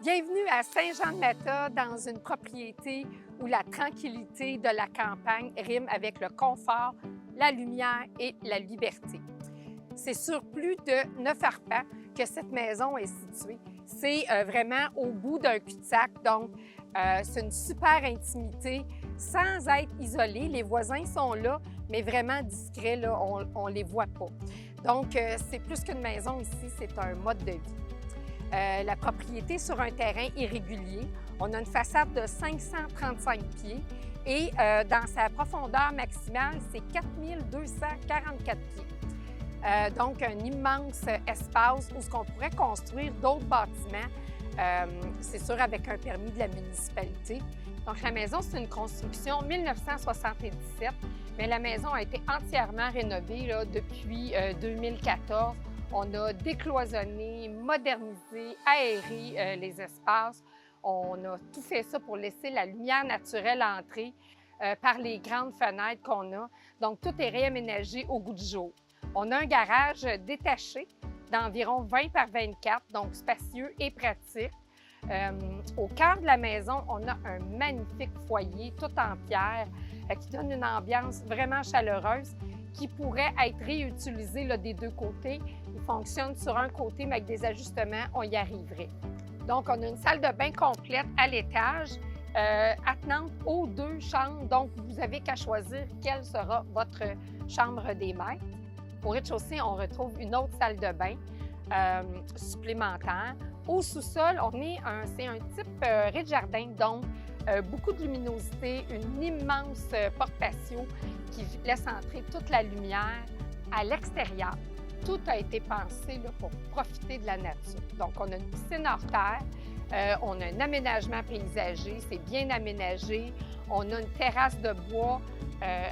Bienvenue à Saint-Jean-de-Mata, dans une propriété où la tranquillité de la campagne rime avec le confort, la lumière et la liberté. C'est sur plus de 9 arpents que cette maison est située. C'est vraiment au bout d'un cul-de-sac, donc c'est une super intimité sans être isolé. Les voisins sont là, mais vraiment discrets, là, on ne les voit pas. Donc, c'est plus qu'une maison ici, c'est un mode de vie. La propriété est sur un terrain irrégulier. On a une façade de 535 pieds et dans sa profondeur maximale, c'est 4244 pieds. Donc, un immense espace où on pourrait construire d'autres bâtiments, c'est sûr avec un permis de la municipalité. Donc, la maison, c'est une construction 1977, mais la maison a été entièrement rénovée là, depuis 2014. On a décloisonné, modernisé, aéré les espaces. On a tout fait ça pour laisser la lumière naturelle entrer par les grandes fenêtres qu'on a. Donc, tout est réaménagé au goût du jour. On a un garage détaché d'environ 20 par 24, donc spacieux et pratique. Au cœur de la maison, on a un magnifique foyer tout en pierre qui donne une ambiance vraiment chaleureuse qui pourrait être réutilisé là, des deux côtés. Il fonctionne sur un côté, mais avec des ajustements, on y arriverait. Donc, on a une salle de bain complète à l'étage, attenante aux deux chambres. Donc, vous n'avez qu'à choisir quelle sera votre chambre des maîtres. Au rez-de-chaussée, on retrouve une autre salle de bain supplémentaire. Au sous-sol, c'est un type rez-de-jardin, donc beaucoup de luminosité, une immense porte patio qui laisse entrer toute la lumière à l'extérieur. Tout a été pensé là, pour profiter de la nature. Donc, on a une piscine hors terre, on a un aménagement paysager, c'est bien aménagé. On a une terrasse de bois,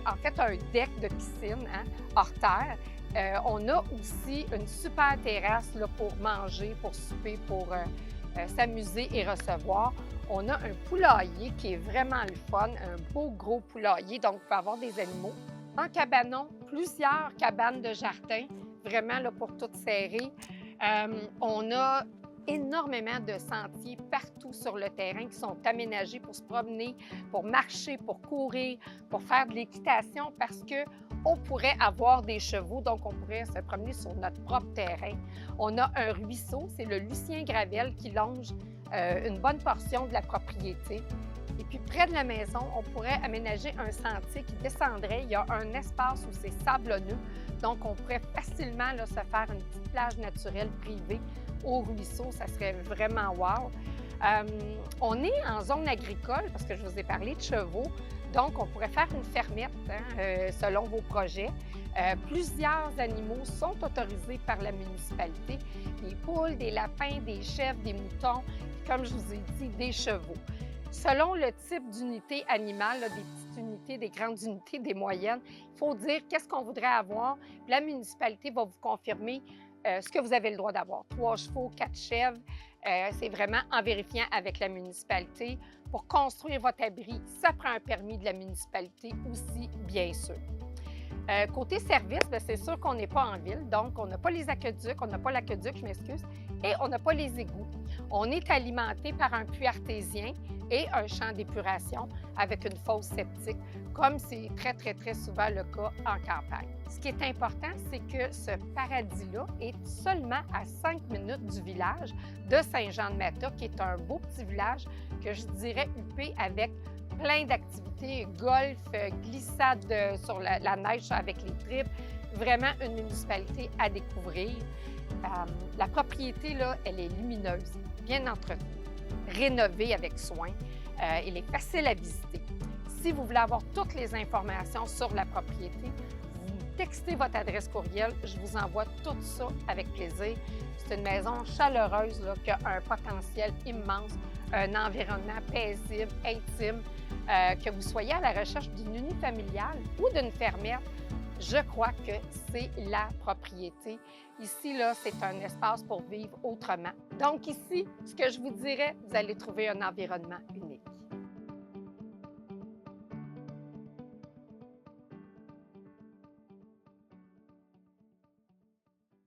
en fait, un deck de piscine hors terre. On a aussi une super terrasse là, pour manger, pour souper, pour s'amuser et recevoir. On a un poulailler qui est vraiment le fun, un beau gros poulailler, donc vous pouvez avoir des animaux. En cabanon, plusieurs cabanes de jardin, vraiment là, pour toutes serrer. On a énormément de sentiers partout sur le terrain qui sont aménagés pour se promener, pour marcher, pour courir, pour faire de l'équitation parce qu'on pourrait avoir des chevaux, donc on pourrait se promener sur notre propre terrain. On a un ruisseau, c'est le Lucien Gravel qui longe une bonne portion de la propriété. Et puis, près de la maison, on pourrait aménager un sentier qui descendrait. Il y a un espace où c'est sablonneux, donc on pourrait facilement là, se faire une petite plage naturelle privée au ruisseau. Ça serait vraiment wow! On est en zone agricole, parce que je vous ai parlé de chevaux, donc on pourrait faire une fermette selon vos projets. Plusieurs animaux sont autorisés par la municipalité, des poules, des lapins, des chèvres, des moutons, comme je vous ai dit, des chevaux. Selon le type d'unité animale, là, des petites unités, des grandes unités, des moyennes, il faut dire qu'est-ce qu'on voudrait avoir. Puis la municipalité va vous confirmer ce que vous avez le droit d'avoir. 3 chevaux, 4 chèvres, c'est vraiment en vérifiant avec la municipalité. Pour construire votre abri, ça prend un permis de la municipalité aussi, bien sûr. Côté service, c'est sûr qu'on n'est pas en ville, donc on n'a pas les aqueducs, on n'a pas l'aqueduc, je m'excuse, et on n'a pas les égouts. On est alimenté par un puits artésien et un champ d'épuration avec une fosse septique, comme c'est très, très, très souvent le cas en campagne. Ce qui est important, c'est que ce paradis-là est seulement à 5 minutes du village de Saint-Jean-de-Mata, qui est un beau petit village que je dirais huppé avec plein d'activités, golf, glissade sur la neige avec les tripes, vraiment une municipalité à découvrir. La propriété, là, elle est lumineuse, bien entretenue, rénovée avec soin. Elle est facile à visiter. Si vous voulez avoir toutes les informations sur la propriété, vous textez votre adresse courriel, je vous envoie tout ça avec plaisir. C'est une maison chaleureuse là, qui a un potentiel immense, un environnement paisible, intime. Que vous soyez à la recherche d'une unité familiale ou d'une fermette, je crois que c'est la propriété. Ici, là, c'est un espace pour vivre autrement. Donc ici, ce que je vous dirais, vous allez trouver un environnement unique.